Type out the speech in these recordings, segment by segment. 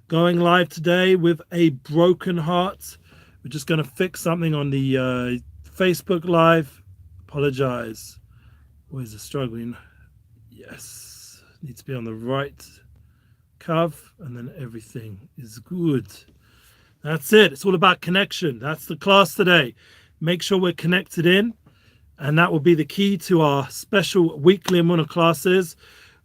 Going live today with a broken heart. We're just going to fix something on the Facebook Live. Apologize. Always a struggling. Yes. Needs to be on the right curve, and then everything is good. That's it. It's all about connection. That's the class today. Make sure we're connected in, and that will be the key to our special weekly Emuna classes.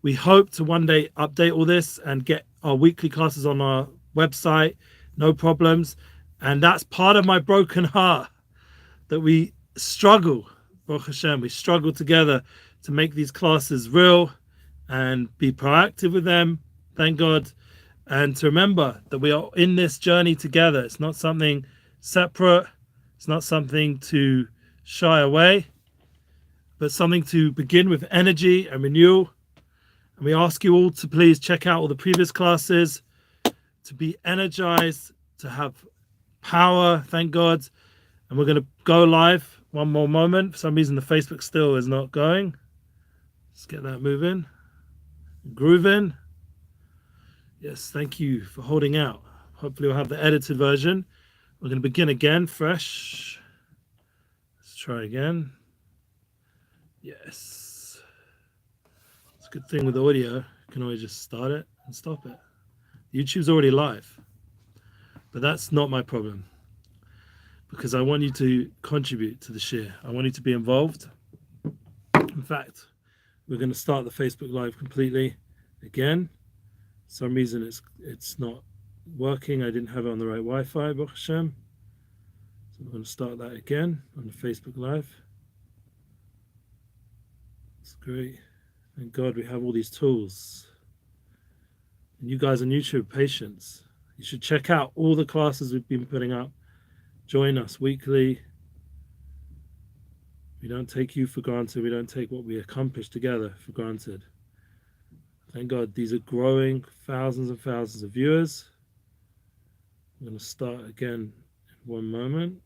We hope to one day update all this and get our weekly classes on our website. No problems. And that's part of my broken heart, that we struggle, Baruch Hashem, we struggle together to make these classes real and be proactive with them. Thank God. And to remember that we are in this journey together. It's not something separate. It's not something to shy away, but something to begin with energy and renewal. And we ask you all to please check out all the previous classes, to be energized, to have power, thank God. And we're going to go live one more moment. For some reason, the Facebook still is not going. Let's get that moving. Grooving. Yes, thank you for holding out. Hopefully we'll have the edited version. We're going to begin again, fresh. Let's try again. Yes. It's a good thing with audio. You can always just start it and stop it. YouTube's already live. But that's not my problem. Because I want you to contribute to the share. I want you to be involved. In fact, we're going to start the Facebook Live completely again. For some reason it's not working. I didn't have it on the right Wi-Fi, Baruch Hashem. So I'm going to start that again on the Facebook Live. That's great. Thank God we have all these tools. And you guys on YouTube, patience. You should check out all the classes we've been putting up. Join us weekly. We don't take you for granted. We don't take what we accomplish together for granted. Thank God these are growing, thousands and thousands of viewers. I'm going to start again in one moment.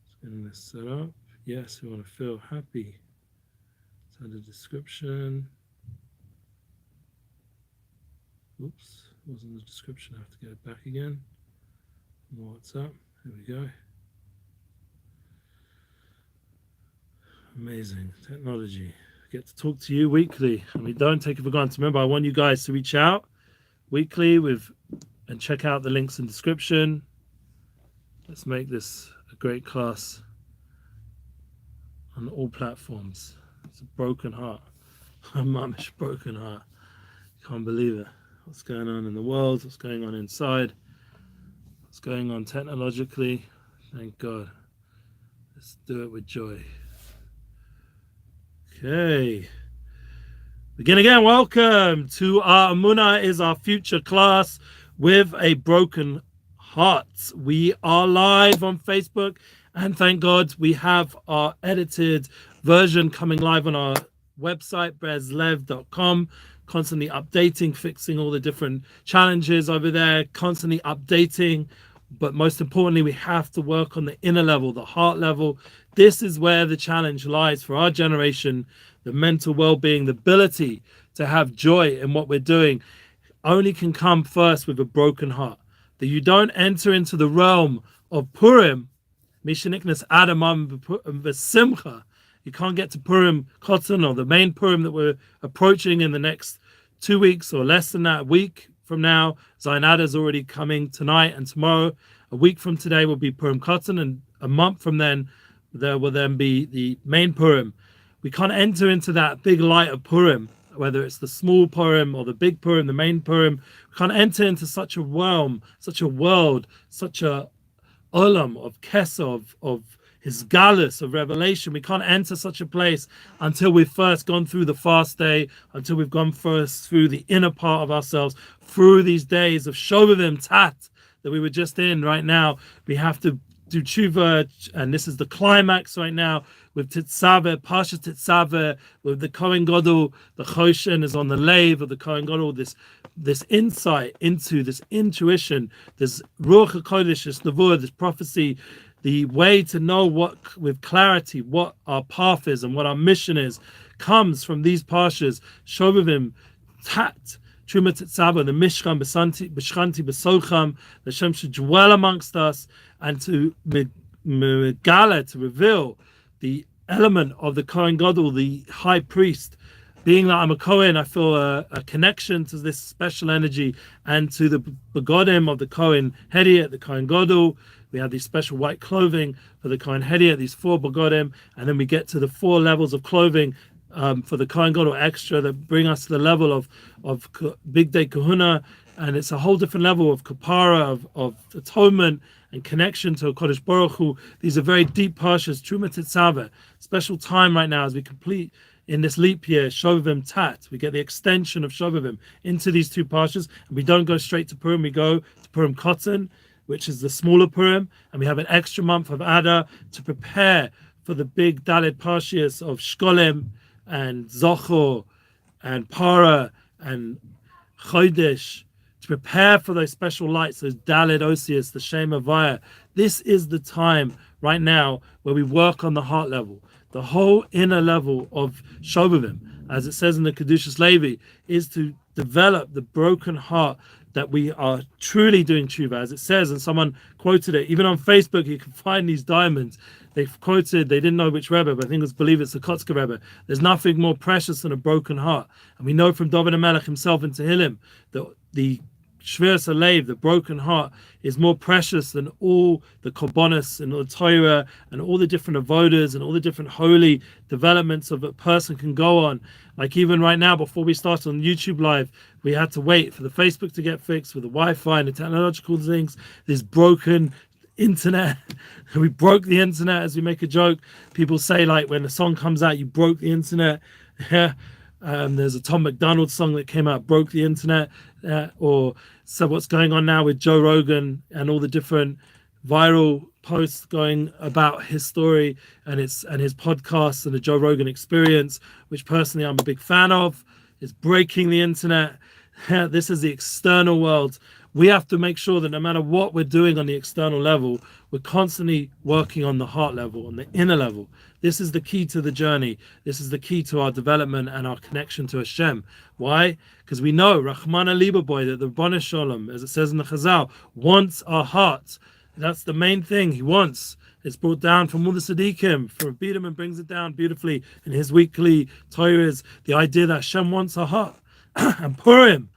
Just getting this set up. Yes, we want to feel happy. So the description. Oops, wasn't the description. I have to get it back again. What's up? Here we go. Amazing technology. I get to talk to you weekly, and we don't take it for granted. Remember, I want you guys to reach out weekly and check out the links in the description. Let's make this a great class on all platforms. It's a broken heart. A mamish broken heart. Can't believe it. What's going on in the world? What's going on inside? What's going on technologically? Thank God. Let's do it with joy. Okay. Begin again. Welcome to our Emuna is our future class with a broken heart. We are live on Facebook, and thank God we have our edited version coming live on our website, Breslev.com. Constantly updating, fixing all the different challenges over there, constantly updating. But most importantly, we have to work on the inner level, the heart level. This is where the challenge lies for our generation, the mental well-being, the ability to have joy in what we're doing only can come first with a broken heart. That you don't enter into the realm of Purim, Mishaniknas Adamam V'Simcha. You can't get to Purim Kotan, or the main Purim that we're approaching in the next 2 weeks or less than that, a week from now. Zainada is already coming tonight and tomorrow. A week from today will be Purim Kotan, and a month from then, there will then be the main Purim. We can't enter into that big light of Purim, whether it's the small Purim or the big Purim, the main Purim. We can't enter into such a realm, such a world, such a olam of kesser, of his galus of revelation. We can't enter such a place until we've first gone through the fast day, until we've gone first through the inner part of ourselves, through these days of Shovivim Tat that we were just in right now. We have to do tshuva, and this is the climax right now with Tetzaveh, Pasha Tetzaveh, with the Kohen Gadol. The Choshen is on the lave of the Kohen Gadol. This insight into this intuition, this Ruach HaKodesh, this Nevuah, this prophecy, the way to know what with clarity what our path is and what our mission is, comes from these pashas, Shovivim, Tat, Truma Tetzava, the Mishkan, B'Shchanti, B'Socham, the Hashem should dwell amongst us, and to Megala, to reveal the element of the Kohen Gadol, the high priest. Being that I'm a Kohen, I feel a connection to this special energy and to the begodim of the Kohen Hediot, the Kohen Gadol. We have these special white clothing for the Kohen Hediot, these 4 begodim, and then we get to the 4 levels of clothing for the Kohen Gadol extra that bring us to the level of Big Day Kahuna, and it's a whole different level of kapara, of atonement and connection to Kodesh Baruch Hu. These are very deep parshas, Truma Tetzaveh. Special time right now as we complete in this leap year, Shovivim Tat. We get the extension of Shovivim into these 2 parshas, and we don't go straight to Purim, we go to Purim Cotton, which is the smaller Purim, and we have an extra month of Adar to prepare for the big Dalet Parshias of Shkolem and Zochor and Para and Chodesh, to prepare for those special lights, those Dalet Osius, the Shem Avaya. This is the time right now where we work on the heart level. The whole inner level of Shovivim, as it says in the Kedushas Levi, is to develop the broken heart that we are truly doing tshuva. As it says, and someone quoted it, even on Facebook, you can find these diamonds. They've quoted, they didn't know which Rebbe, but I think believe it's the Kotzker Rebbe. There's nothing more precious than a broken heart. And we know from David HaMelech himself in Tehillim that the Shviras Alev, the broken heart, is more precious than all the korbanos and the Torah and all the different avodas and all the different holy developments of a person can go on. Like even right now, before we started on YouTube Live, we had to wait for the Facebook to get fixed with the Wi-Fi and the technological things. This broken internet. We broke the internet, as we make a joke. People say, like, when a song comes out, you broke the internet. Yeah. There's a Tom McDonald song that came out, broke the internet, or so what's going on now with Joe Rogan and all the different viral posts going about his story and his podcasts and the Joe Rogan Experience, which personally I'm a big fan of, is breaking the internet. This is the external world. We have to make sure that no matter what we're doing on the external level, we're constantly working on the heart level, on the inner level. This is the key to the journey. This is the key to our development and our connection to Hashem. Why? Because we know, Rahmana Libaboy, that the Ribono Shel Olam, as it says in the Chazal, wants our hearts. That's the main thing he wants. It's brought down from all the Tzaddikim, from Biederman brings it down beautifully in his weekly Torahs, the idea that Hashem wants our heart. And Purim,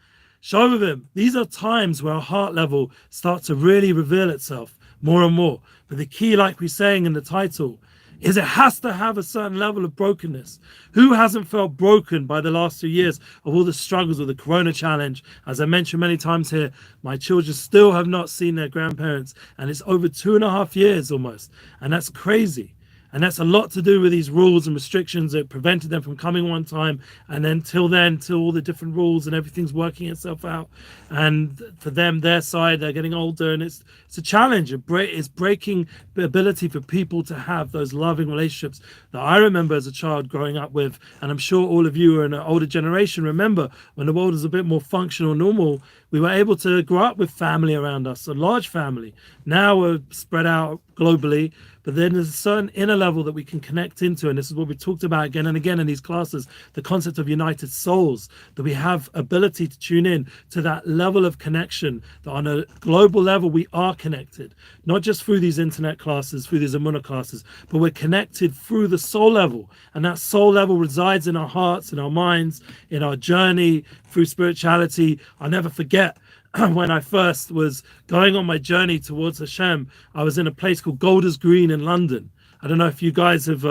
Shovivim, these are times where our heart level starts to really reveal itself more and more. But the key, like we're saying in the title, is it has to have a certain level of brokenness. Who hasn't felt broken by the last 2 years of all the struggles of the Corona challenge? As I mentioned many times here, my children still have not seen their grandparents, and it's over 2.5 years almost, and that's crazy. And that's a lot to do with these rules and restrictions that prevented them from coming one time, and then till all the different rules and everything's working itself out. And for them, their side, they're getting older, and it's a challenge. It's breaking the ability for people to have those loving relationships that I remember as a child growing up with. And I'm sure all of you are in an older generation remember when the world was a bit more functional, normal, we were able to grow up with family around us, a large family. Now we're spread out globally, but then there's a certain inner level that we can connect into, and this is what we talked about again and again in these classes, the concept of united souls, that we have ability to tune in to that level of connection, that on a global level we are connected, not just through these internet classes, through these Emuna classes, but we're connected through the soul level, and that soul level resides in our hearts, in our minds, in our journey through spirituality. I'll never forget when I first was going on my journey towards Hashem. I was in a place called Golders Green in London. I don't know if you guys have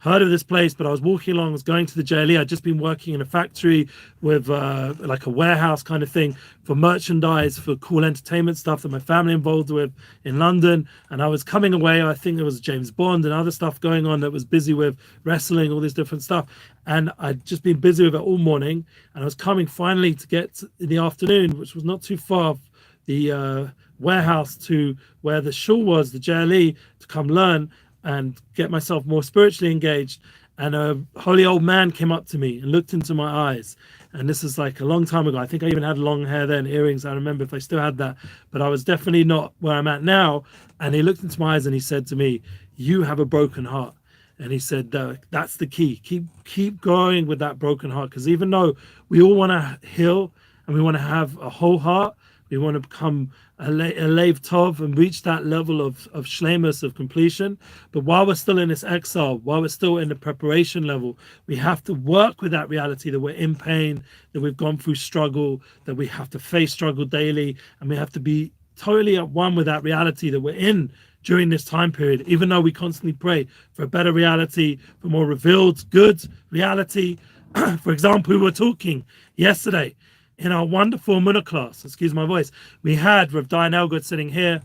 heard of this place, but I was walking along, I was going to the JLE. I'd just been working in a factory with like a warehouse kind of thing for merchandise, for cool entertainment stuff that my family involved with in London. And I was coming away, I think there was James Bond and other stuff going on that was busy with wrestling, all this different stuff. And I'd just been busy with it all morning. And I was coming finally to get in the afternoon, which was not too far, the warehouse to where the shul was, the JLE, to come learn and get myself more spiritually engaged. And a holy old man came up to me and looked into my eyes. And this is like a long time ago. I think I even had long hair then, earrings. I remember if I still had that, but I was definitely not where I'm at now. And he looked into my eyes and he said to me, "You have a broken heart." And he said, that's the key. Keep going with that broken heart. Because even though we all want to heal and we want to have a whole heart. We want to become a Lev Tov and reach that level of shlemus, of completion. But while we're still in this exile, while we're still in the preparation level, we have to work with that reality that we're in pain, that we've gone through struggle, that we have to face struggle daily, and we have to be totally at one with that reality that we're in during this time period, even though we constantly pray for a better reality, for more revealed, good reality. For example, we were talking yesterday in our wonderful Emuna class, excuse my voice, we had Rav Diane Elgod sitting here,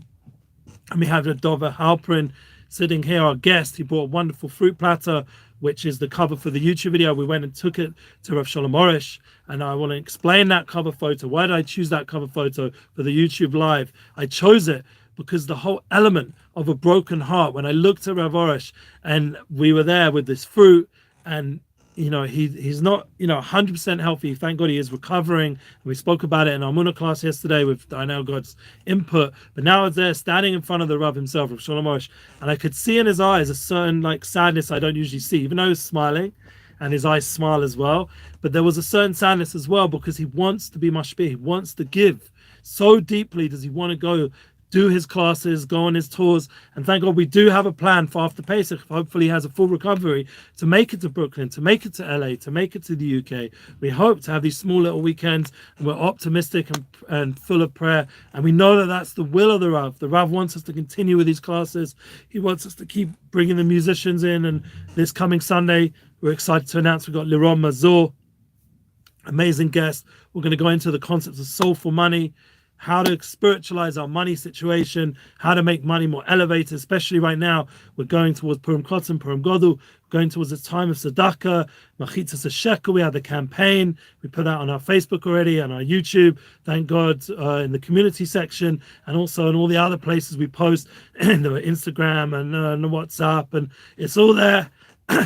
and we have Dova Halperin sitting here, our guest. He brought a wonderful fruit platter, which is the cover for the YouTube video. We went and took it to Rav Shalom Arush, and I want to explain that cover photo. Why did I choose that cover photo for the YouTube live? I chose it because the whole element of a broken heart, when I looked at Rav Arush and we were there with this fruit, and you know, he's not, 100% healthy. Thank God he is recovering. We spoke about it in our Emuna class yesterday with God's input. But now it's there standing in front of the Rav himself, Rav Shalom Arush, and I could see in his eyes a certain sadness I don't usually see, even though he's smiling and his eyes smile as well. But there was a certain sadness as well because he wants to be mashpeh. He wants to give. So deeply does he want to go do his classes, go on his tours, and thank God we do have a plan for after Pesach. Hopefully he has a full recovery to make it to Brooklyn, to make it to LA, to make it to the UK. We hope to have these small little weekends, and we're optimistic and full of prayer, and we know that that's the will of the Rav. The Rav wants us to continue with these classes. He wants us to keep bringing the musicians in, and this coming Sunday we're excited to announce we've got Liron Mazur, amazing guest. We're going to go into the concepts of soulful money, how to spiritualize our money situation, how to make money more elevated, especially right now. We're going towards Purim Kotzim, Purim Godel, going towards the time of Tzedakah, Machitzas Shekel. We had the campaign. We put that on our Facebook already and our YouTube. Thank God in the community section, and also in all the other places we post, in the Instagram and the WhatsApp, and it's all there.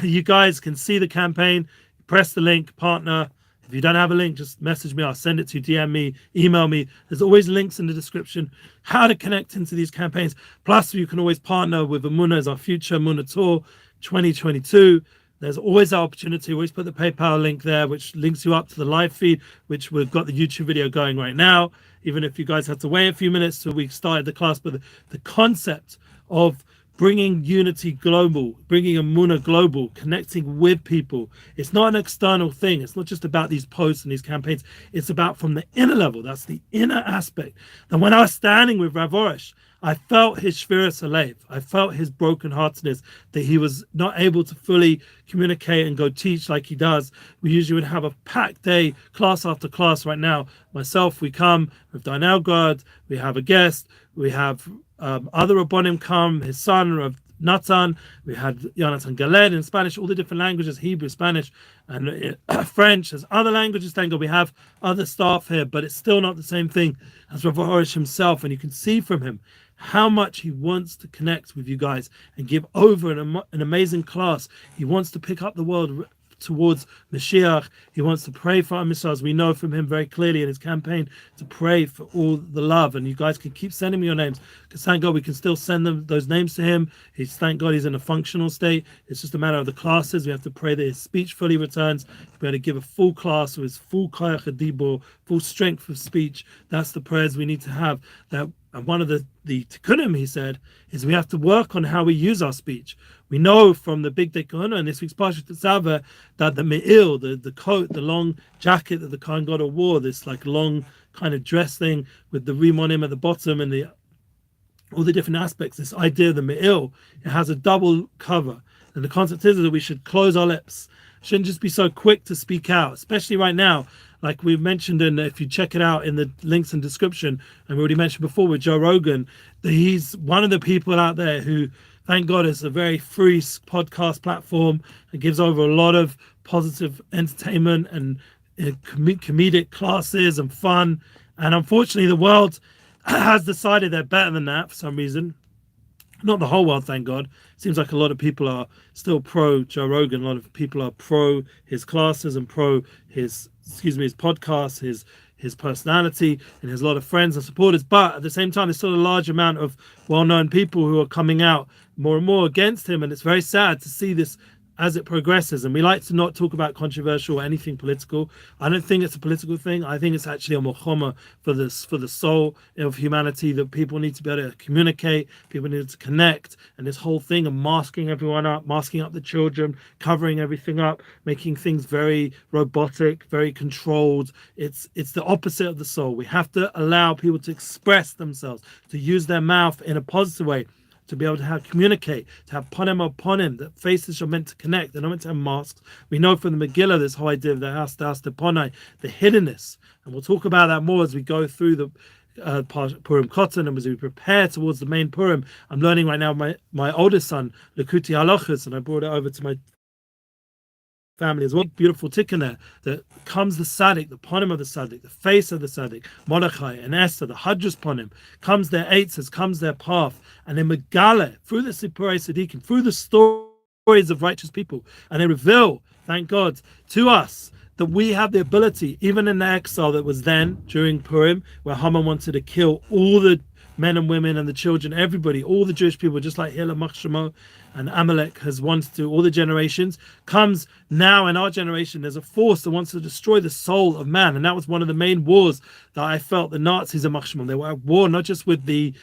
You guys can see the campaign. Press the link, partner. If you don't have a link, just message me. I'll send it to you, DM me, email me. There's always links in the description how to connect into these campaigns. Plus, you can always partner with Emuna as our future Emuna Tour 2022. There's always that opportunity. We always put the PayPal link there, which links you up to the live feed, which we've got the YouTube video going right now. Even if you guys had to wait a few minutes till we started the class, but the concept of bringing unity global, bringing Emuna global, connecting with people. It's not an external thing. It's not just about these posts and these campaigns. It's about from the inner level. That's the inner aspect. And when I was standing with Rav Arush, I felt his shviras halev. I felt his brokenheartedness, that he was not able to fully communicate and go teach like he does. We usually would have a packed day, class after class. Right now, myself, we come with Daniel God, we have a guest, we have other Rabbonim come, his son, Rav Natan, we had Jonathan Galed in Spanish, all the different languages, Hebrew, Spanish, and French. There's other languages, thank God we have other staff here, but it's still not the same thing as Rav Arush himself, and you can see from him how much he wants to connect with you guys and give over an amazing class. He wants to pick up the world towards Mashiach. He wants to pray for our missiles. We know from him very clearly in his campaign to pray for all the love. And you guys can keep sending me your names, because thank God we can still send them those names to him. Thank God he's in a functional state. It's just a matter of the classes. We have to pray that his speech fully returns. We have to give a full class with his full koyach hadibur, full strength of speech. That's the prayers we need to have. And one of the tikkunim, he said, is we have to work on how we use our speech. We know from the Big Day Kahuna in this week's Parshat Tetzaveh that the me'il, the coat, the long jacket that the Kohen Gadol wore, this like long kind of dress thing with the rimonim at the bottom and all the different aspects, this idea of the me'il, it has a double cover. And the concept is that we should close our lips. Shouldn't just be so quick to speak out, especially right now. Like we've mentioned, and if you check it out in the links and description, and we already mentioned before with Joe Rogan, that he's one of the people out there who, thank God, is a very free podcast platform and gives over a lot of positive entertainment and comedic classes and fun. And unfortunately, the world has decided they're better than that for some reason. Not the whole world, thank God. Seems like a lot of people are still pro Joe Rogan. A lot of people are pro his classes and pro his podcast, his personality, and has a lot of friends and supporters. But at the same time, there's still a large amount of well-known people who are coming out more and more against him. And it's very sad to see this as it progresses. And we like to not talk about controversial or anything political. I don't think it's a political thing. I think it's actually a mochoma for the soul of humanity, that people need to be able to communicate, people need to connect, and this whole thing of masking everyone up, masking up the children, covering everything up, making things very robotic, very controlled. It's the opposite of the soul. We have to allow people to express themselves, to use their mouth in a positive way, to be able to communicate, to have ponim upon him, that faces are meant to connect, they're not meant to have masks. We know from the Megillah this whole idea of the house the ponai, the hiddenness, and we'll talk about that more as we go through the Purim Cotton, and as we prepare towards the main Purim. I'm learning right now my oldest son Likuti Halachas, and I brought it over to my family as well. Beautiful tikkun there, that comes the tzaddik, the ponim of the tzaddik, the face of the tzaddik, Mordechai and Esther, the hadras ponim, comes their eitzes, comes their path, and they megale through the Sipurei Tzaddikim, through the stories of righteous people, and they reveal, thank God, to us that we have the ability, even in the exile that was then during Purim, where Haman wanted to kill all the men and women and the children, everybody, all the Jewish people, just like Hila Machshamo and Amalek has wanted to, all the generations, comes now in our generation. There's a force that wants to destroy the soul of man, and that was one of the main wars that I felt the Nazis and Machshamo, they were at war not just with the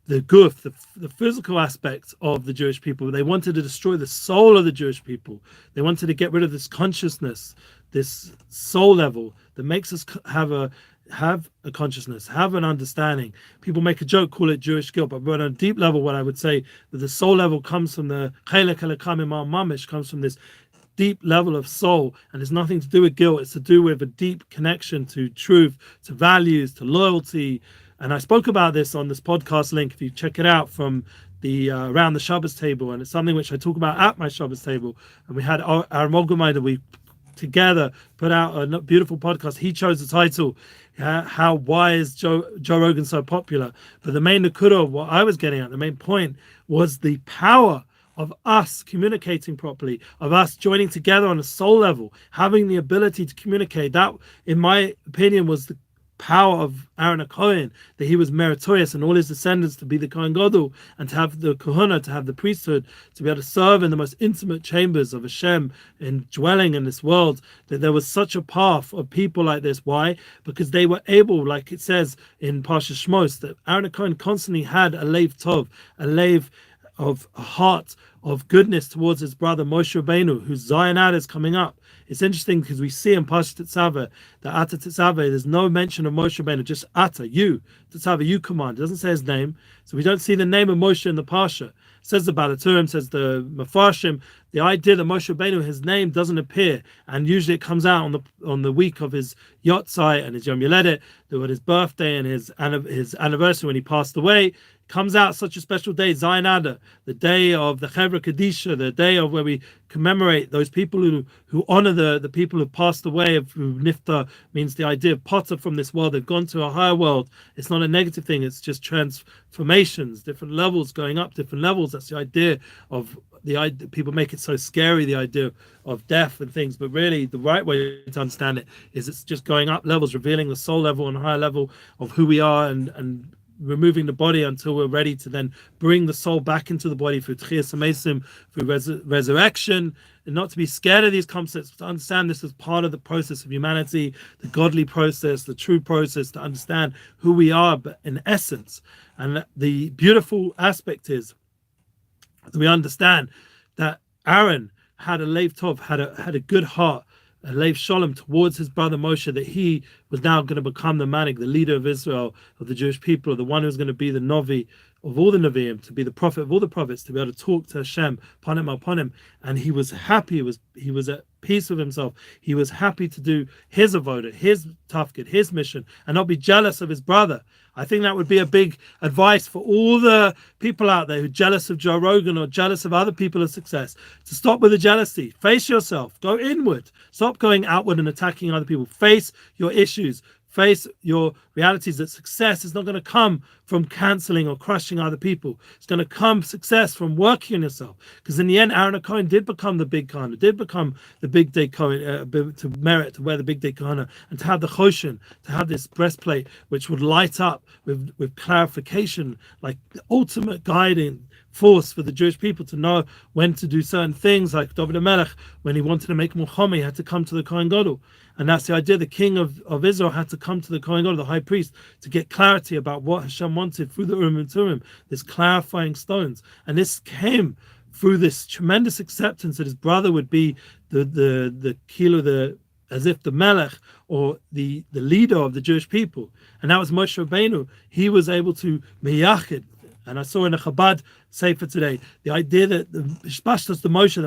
guf, the physical aspect of the Jewish people, but they wanted to destroy the soul of the Jewish people. They wanted to get rid of this consciousness, this soul level that makes us have a consciousness, have an understanding. People make a joke, call it Jewish guilt, but on a deep level, what I would say that the soul level comes from the chelek elokam mamish, comes from this deep level of soul, and it's nothing to do with guilt. It's to do with a deep connection to truth, to values, to loyalty. And I spoke about this on this podcast link, if you check it out, from the around the Shabbos table, and it's something which I talk about at my Shabbos table. And we had Aaron and we together put out a beautiful podcast. He chose the title, why is Joe Rogan so popular? But the main nakuda of what I was getting at, the main point, was the power of us communicating properly, of us joining together on a soul level, having the ability to communicate. That, in my opinion, was the power of Aaron a Kohen, that he was meritorious and all his descendants to be the Kohen Gadol, and to have the Kohuna, to have the priesthood, to be able to serve in the most intimate chambers of Hashem, in dwelling in this world. That there was such a path of people like this. Why? Because they were able, like it says in Parsha Shmos, that Aaron a Kohen constantly had a leiv tov, a leiv of a heart of goodness towards his brother Moshe Rabbeinu, whose Zion Ad is coming up. It's interesting because we see in Parshat Tetzaveh that Ata Tetzaveh, there's no mention of Moshe Rabbeinu, just Ata, you, Tetzaveh, you command. It doesn't say his name, so we don't see the name of Moshe in the Parsha. It says the Balaturim, says the Mefarshim, the idea that Moshe Rabbeinu, his name doesn't appear, and usually it comes out on the week of his Yotzai and his Yom Yoledet, his birthday and his anniversary when he passed away. Comes out such a special day, Zayin Adar, the day of the Chevra Kadisha, the day of where we commemorate those people who honor the people who passed away, who nifta means the idea of potter from this world. They've gone to a higher world. It's not a negative thing. It's just transformations, different levels, going up different levels. That's the idea of people make it so scary, the idea of death and things, but really the right way to understand it is it's just going up levels, revealing the soul level and higher level of who we are, and removing the body until we're ready to then bring the soul back into the body through Tchias HaMesim, through resurrection, and not to be scared of these concepts, but to understand this as part of the process of humanity, the godly process, the true process, to understand who we are, but in essence. And the beautiful aspect is that we understand that Aaron had a leiv tov, had a good heart, a leiv shalom towards his brother Moshe, that he was now going to become the manik, the leader of Israel, of the Jewish people, the one who's going to be the Novi of all the Nevi'im, to be the prophet of all the prophets, to be able to talk to Hashem, upon him. And he was happy, he was at peace with himself. He was happy to do his avodah, his tafkid, his mission, and not be jealous of his brother. I think that would be a big advice for all the people out there who are jealous of Joe Rogan or jealous of other people's success, to stop with the jealousy. Face yourself. Go inward. Stop going outward and attacking other people. Face your issues. Face your reality is that success is not going to come from canceling or crushing other people. It's going to come success from working on yourself. Because in the end, Aaron Cohen did become the big Kahana, did become the big day Kohen, to merit to wear the big day Kahana, and to have the Choshen, to have this breastplate which would light up with clarification, like the ultimate guiding force for the Jewish people to know when to do certain things. Like David HaMelech, when he wanted to make Muhammad, he had to come to the Kohen Gadol. And that's the idea. The king of Israel had to come to the Kohen Gadol, the high priest, to get clarity about what Hashem wanted through the Urim and Turim, this clarifying stones. And this came through this tremendous acceptance that his brother would be the kilo, as if the Melech, or the leader of the Jewish people. And that was Moshe Rabbeinu. He was able to meyachid. And I saw in a Chabad Sefer today the idea that the Shpashtas, the Moshe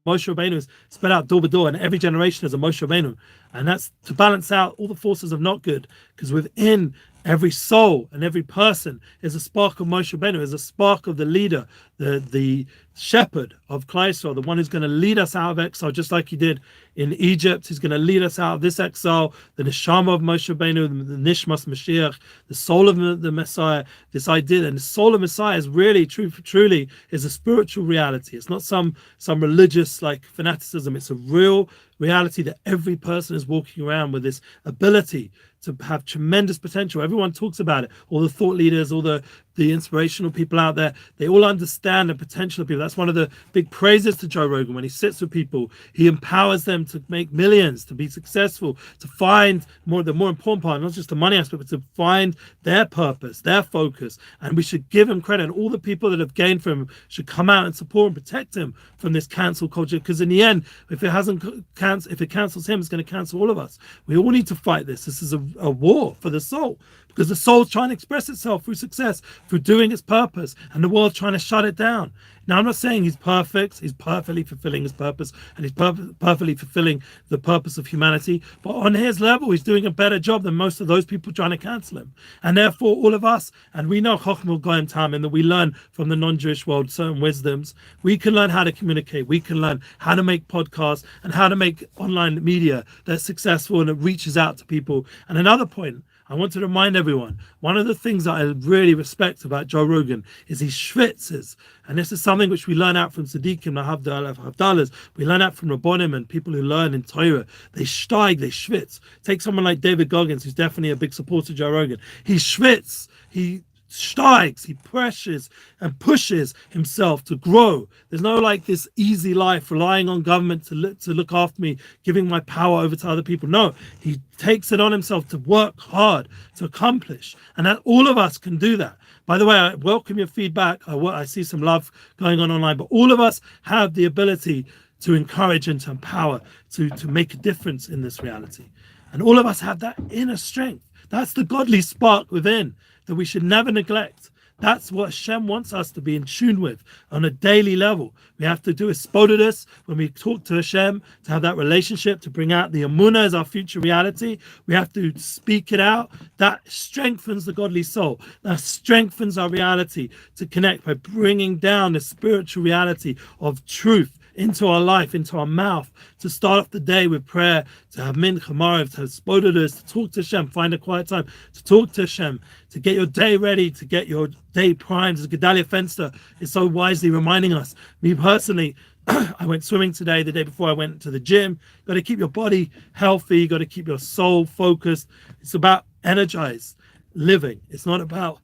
Rabbeinu is spread out door by door, and every generation is a Moshe Rabbeinu. And that's to balance out all the forces of not good, because within every soul and every person is a spark of Moshe Rabbeinu, is a spark of the leader, the shepherd of Klal Yisrael, the one who's going to lead us out of exile, just like he did in Egypt. He's going to lead us out of this exile, the neshama of Moshe Rabbeinu, the nishmas Mashiach, the soul of the Messiah. This idea, and the soul of Messiah is really, truly is a spiritual reality. It's not some religious like fanaticism. It's a real reality that every person is walking around with this ability to have tremendous potential. Everyone talks about it. All the thought leaders, all the inspirational people out there, they all understand the potential of people. That's one of the big praises to Joe Rogan. When he sits with people, he empowers them to make millions, to be successful, to find the more important part, not just the money aspect, but to find their purpose, their focus. And we should give him credit. And all the people that have gained from him should come out and support and protect him from this cancel culture. Because in the end, if it cancels him, it's going to cancel all of us. We all need to fight this. This is a war for the soul, because the soul's trying to express itself through success, through doing its purpose, and the world's trying to shut it down. Now, I'm not saying he's perfect. He's perfectly fulfilling his purpose, and he's perfectly fulfilling the purpose of humanity. But on his level, he's doing a better job than most of those people trying to cancel him. And therefore, all of us, and we know Chochmah Goyim Tam, and that we learn from the non-Jewish world certain wisdoms. We can learn how to communicate. We can learn how to make podcasts and how to make online media that's successful and it reaches out to people. And another point, I want to remind everyone, one of the things that I really respect about Joe Rogan is he schwitzes. And this is something which we learn out from Tzaddikim, Havdalas. We learn out from Rabbonim and people who learn in Torah. They steig, they schwitz. Take someone like David Goggins, who's definitely a big supporter of Joe Rogan. He schwitz. He steigs, he presses and pushes himself to grow. There's no like this easy life relying on government to look after me, giving my power over to other people. No, he takes it on himself to work hard to accomplish, and that all of us can do that. By the way, I welcome your feedback. I see some love going on online, but all of us have the ability to encourage and to empower, to make a difference in this reality. And all of us have that inner strength. That's the godly spark within that we should never neglect. That's what Hashem wants us to be in tune with on a daily level. We have to do a spodidus when we talk to Hashem, to have that relationship, to bring out the Emuna as our future reality. We have to speak it out. That strengthens the godly soul. That strengthens our reality to connect by bringing down the spiritual reality of truth into our life, into our mouth, to start off the day with prayer, to have mincha maariv, to have spodidus, to talk to Hashem, find a quiet time to talk to Hashem, to get your day ready, to get your day primed. As Gedalia Fenster is so wisely reminding us. Me personally, I went swimming today, the day before I went to the gym. Got to keep your body healthy, got to keep your soul focused. It's about energized living. It's not about,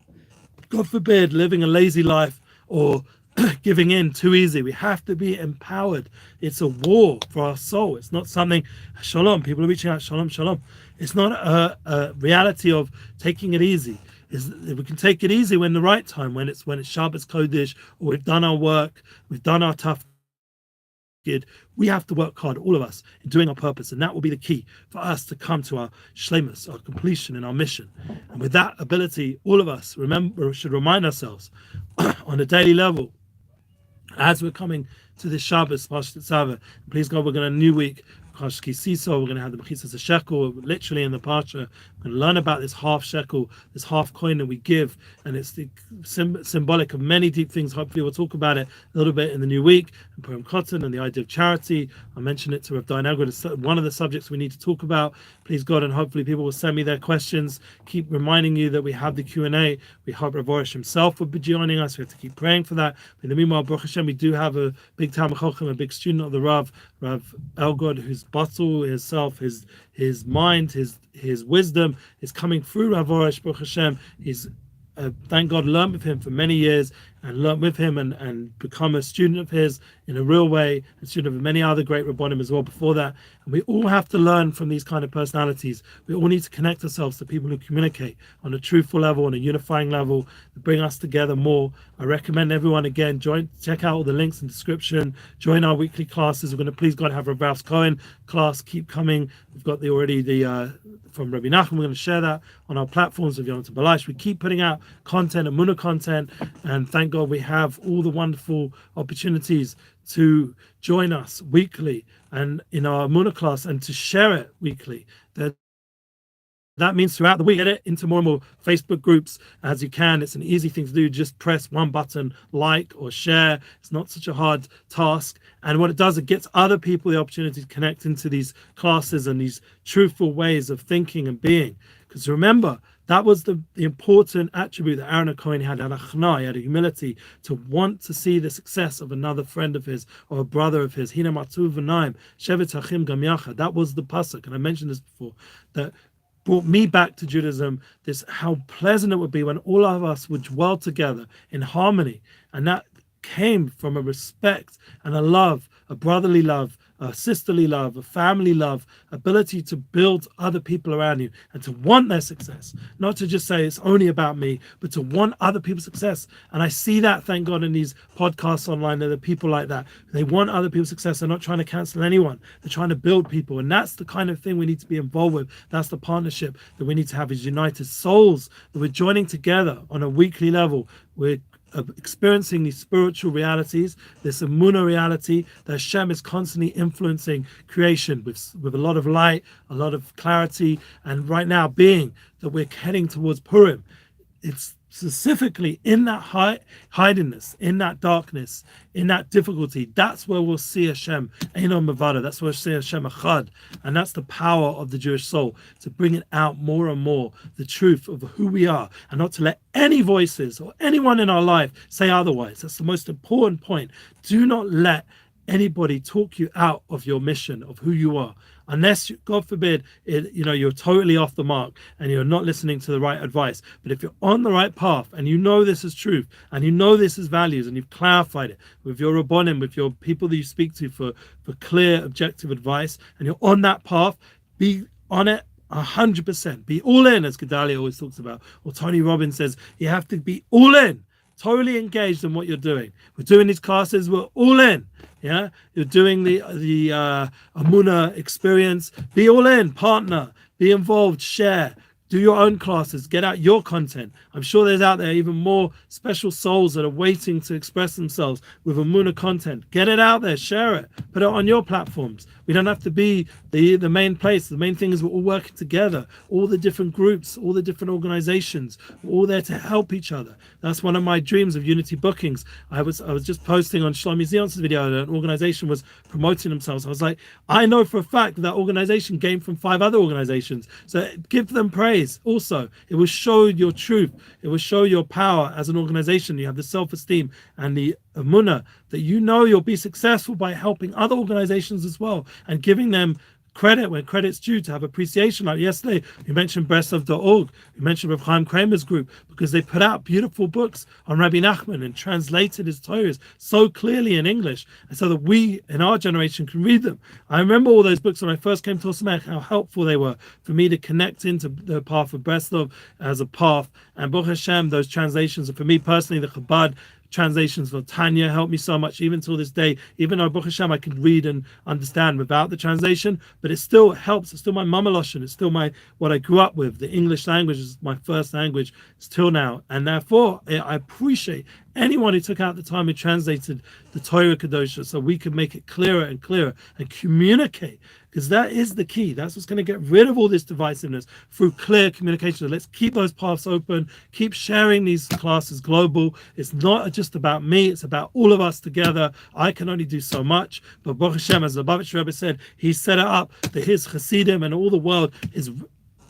God forbid, living a lazy life or giving in too easy. We have to be empowered. It's a war for our soul. It's not something, Shalom, people are reaching out, Shalom, Shalom. It's not a reality of taking it easy. We can take it easy when the right time, when it's Shabbos Kodesh, or we've done our work, we've done our tough gid. We have to work hard, all of us, in doing our purpose, and that will be the key for us to come to our shlemus, our completion in our mission. And with that ability, all of us should remind ourselves on a daily level, as we're coming to this Shabbos, please God, we're going to a new week. We're going to have the Mechizas Shekel, literally in the Parsha, and learn about this half shekel, this half coin that we give, and it's the symbolic of many deep things. Hopefully we'll talk about it a little bit in the new week, and Purim Cotton and the idea of charity. I mentioned it to Rav Diane Agud. It's one of the subjects we need to talk about. Please God, and hopefully people will send me their questions. Keep reminding you that we have the Q&A. We hope Rav Arush himself will be joining us. We have to keep praying for that. But in the meanwhile, Baruch Hashem, we do have a big Talmid Chacham, a big student of the Rav Elgod, whose bottle, himself, his mind, his wisdom is coming through Rav Arush, Baruch Hashem. He's thank God, learned with him for many years, and learned with him and become a student of his in a real way, a student of many other great Rabbonim as well before that. And we all have to learn from these kind of personalities. We all need to connect ourselves to people who communicate on a truthful level, on a unifying level, to bring us together more. I recommend everyone, again, check out all the links in the description, join our weekly classes. We're going to, please God, have Rav Ralph's Cohen class keep coming. We've got the from Rabbi Nachman. We're going to share that on our platforms of Yom Tov Balash. We keep putting out content, Emuna content, and thank God we have all the wonderful opportunities to join us weekly and in our Emuna class, and to share it weekly. That means throughout the week, get it into more and more Facebook groups as you can. It's an easy thing to do. Just press one button, like or share. It's not such a hard task. And what it does, it gets other people the opportunity to connect into these classes and these truthful ways of thinking and being. Because remember, that was the important attribute that Aaron Cohen had a humility to want to see the success of another friend of his or a brother of his. Hina matzu v'naim, shevet hachim gam yachad. That was the pasuk, and I mentioned this before, that brought me back to Judaism, this how pleasant it would be when all of us would dwell together in harmony. And that came from a respect and a love, a brotherly love, a sisterly love, a family love, ability to build other people around you and to want their success. Not to just say it's only about me, but to want other people's success. And I see that, thank God, in these podcasts online. There are people like that. They want other people's success. They're not trying to cancel anyone. They're trying to build people. And that's the kind of thing we need to be involved with. That's the partnership that we need to have, as united souls, that we're joining together on a weekly level. We're experiencing these spiritual realities, this Emuna reality that Hashem is constantly influencing creation with a lot of light, a lot of clarity, and right now being that we're heading towards Purim. It's specifically in that hidingness, in that darkness, in that difficulty. That's where we'll see Hashem Eino Mavada. That's where we'll see Hashem Echad, and that's the power of the Jewish soul, to bring it out more and more, the truth of who we are, and not to let any voices or anyone in our life say otherwise. That's the most important point. Do not let anybody talk you out of your mission, of who you are, unless, God forbid, you're totally off the mark and you're not listening to the right advice. But if you're on the right path and you know this is truth and you know this is values and you've clarified it with your Rabbonim, with your people that you speak to for clear, objective advice, and you're on that path, be on it 100%. Be all in, as Gedalia always talks about, or Tony Robbins says, you have to be all in. Totally engaged in what you're doing. We're doing these classes, we're all in. Yeah, you're doing the Emuna experience. Be all in, partner, be involved, share, do your own classes, get out your content. I'm sure there's out there even more special souls that are waiting to express themselves with Emuna content. Get it out there, share it, put it on your platforms. We don't have to be the main place. The main thing is we're all working together, all the different groups, all the different organizations, we're all there to help each other. That's one of my dreams of Unity Bookings. I was just posting on Shlomi Zion's video that an organization was promoting themselves. I was like, I know for a fact that organization came from 5 other organizations. So give them praise. Also, it will show your truth. It will show your power as an organization. You have the self-esteem and the Emuna that you know you'll be successful by helping other organizations as well and giving them credit when credit's due, to have appreciation. Like yesterday, we mentioned Breslev.org, we mentioned Rav Chaim Kramer's group, because they put out beautiful books on Rabbi Nachman and translated his Torahs so clearly in English, and so that we in our generation can read them. I remember all those books when I first came to Osmech, how helpful they were for me to connect into the path of Breslev as a path. And Baruch Hashem, those translations, and for me personally, the Chabad translations for Tanya helped me so much, even till this day. Even though Baruch Hashem I could read and understand without the translation, but it still helps. It's still my mama lashon. It's still what I grew up with. The English language is my first language still now, and therefore I appreciate anyone who took out the time and translated the Torah Kedosha so we could make it clearer and clearer and communicate, because that is the key. That's what's going to get rid of all this divisiveness through clear communication. So let's keep those paths open, keep sharing these classes global. It's not just about me, it's about all of us together. I can only do so much, but Baruch Hashem, as the Lubavitch Rebbe said, he set it up that his Hasidim and all the world is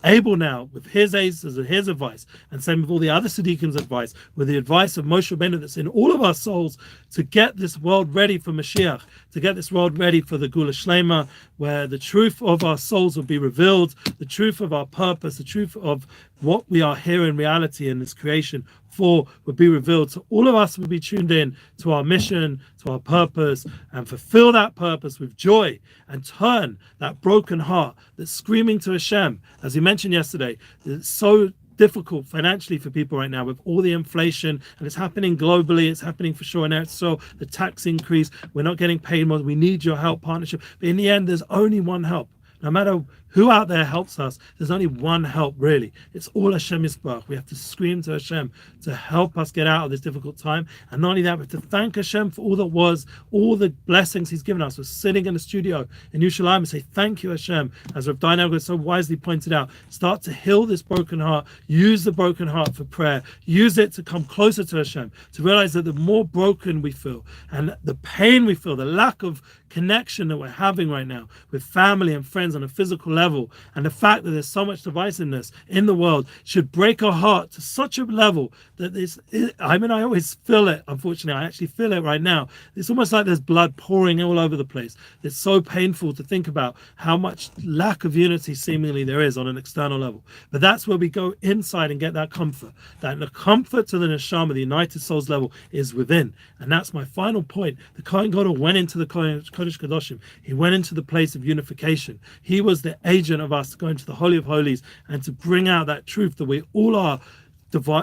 able now, with his aces and his advice, and same with all the other Tzaddikin's advice, with the advice of Moshe Rabbeinu that's in all of our souls, to get this world ready for Mashiach, to get this world ready for the Gula Shlema, where the truth of our souls will be revealed, the truth of our purpose, the truth of what we are here in reality in this creation for will be revealed. So all of us will be tuned in to our mission, to our purpose, and fulfill that purpose with joy and turn that broken heart that's screaming to Hashem. As we mentioned yesterday, it's so difficult financially for people right now with all the inflation, and it's happening globally, it's happening for sure in Eretz, so the tax increase, we're not getting paid more, we need your help, partnership. But in the end, there's only one help. No matter who out there helps us, there's only one help, really. It's all Hashem Yisbarach. We have to scream to Hashem to help us get out of this difficult time. And not only that, we have to thank Hashem for all that was, all the blessings he's given us. We're sitting in the studio in Yerushalayim and say, thank you, Hashem. As Rav Dainel so wisely pointed out, start to heal this broken heart. Use the broken heart for prayer. Use it to come closer to Hashem, to realize that the more broken we feel and the pain we feel, the lack of connection that we're having right now with family and friends on a physical level, and the fact that there's so much divisiveness in the world should break our heart to such a level that I always feel it. Unfortunately, I actually feel it right now. It's almost like there's blood pouring all over the place. It's so painful to think about how much lack of unity seemingly there is on an external level. But that's where we go inside and get that comfort. That the comfort to the neshama, the united souls level, is within. And that's my final point. The Kohen Gadol went into the Kodesh Kadoshim. He went into the place of unification. He was the agent of us to go into the Holy of Holies and to bring out that truth that we all are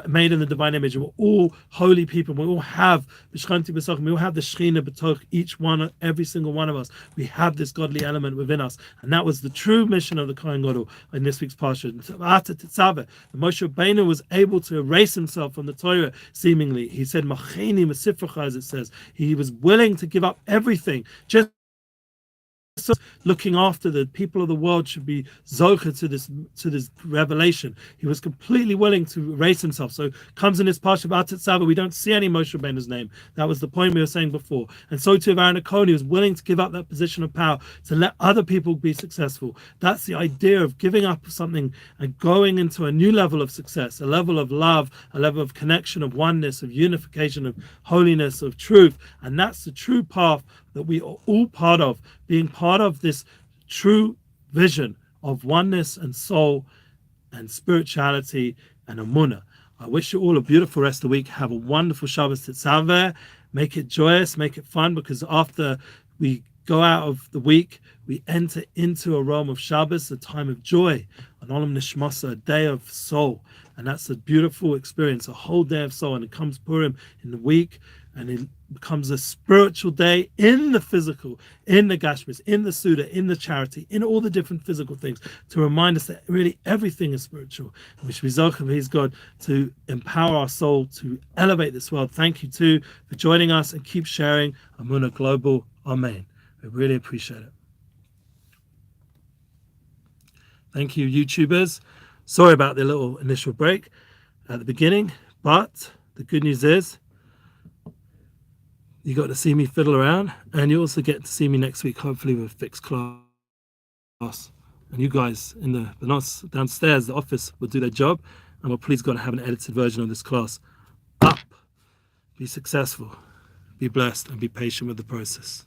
made in the divine image, and we're all holy people. We all have we all have the Shechina b'toch each one, every single one of us. We have this godly element within us, and that was the true mission of the Kohen Gadol in this week's parsha. The Moshe Rabbeinu was able to erase himself from the Torah. Seemingly, he said, "Macheni mesifrecha," as it says. He was willing to give up everything just looking after the people of the world should be zocher to this revelation. He was completely willing to erase himself. So comes in this parsha B'Atzava, we don't see any Moshe Rabbeinu's name. That was the point we were saying before. And so too of Aaron and Moshe, he was willing to give up that position of power to let other people be successful. That's the idea of giving up something and going into a new level of success, a level of love, a level of connection, of oneness, of unification, of holiness, of truth. And that's the true path that we are all part of, being part of this true vision of oneness and soul and spirituality and Emuna. I wish you all a beautiful rest of the week. Have a wonderful Shabbos Tetzaveh. Make it joyous, make it fun, because after we go out of the week, we enter into a realm of Shabbos, a time of joy, an Olam Nishmasa, a day of soul. And that's a beautiful experience, a whole day of soul. And it comes Purim in the week, and it becomes a spiritual day in the physical, in the Gashmis, in the Suda, in the charity, in all the different physical things, to remind us that really everything is spiritual. And we should be Zochah, He's God, to empower our soul to elevate this world. Thank you too for joining us, and keep sharing Emuna Global. Amen. We really appreciate it. Thank you, YouTubers. Sorry about the little initial break at the beginning, but the good news is you got to see me fiddle around, and you also get to see me next week, hopefully with a fixed class. And you guys in the downstairs, the office, will do their job, and we're please going to have an edited version of this class up. Be successful, be blessed, and be patient with the process.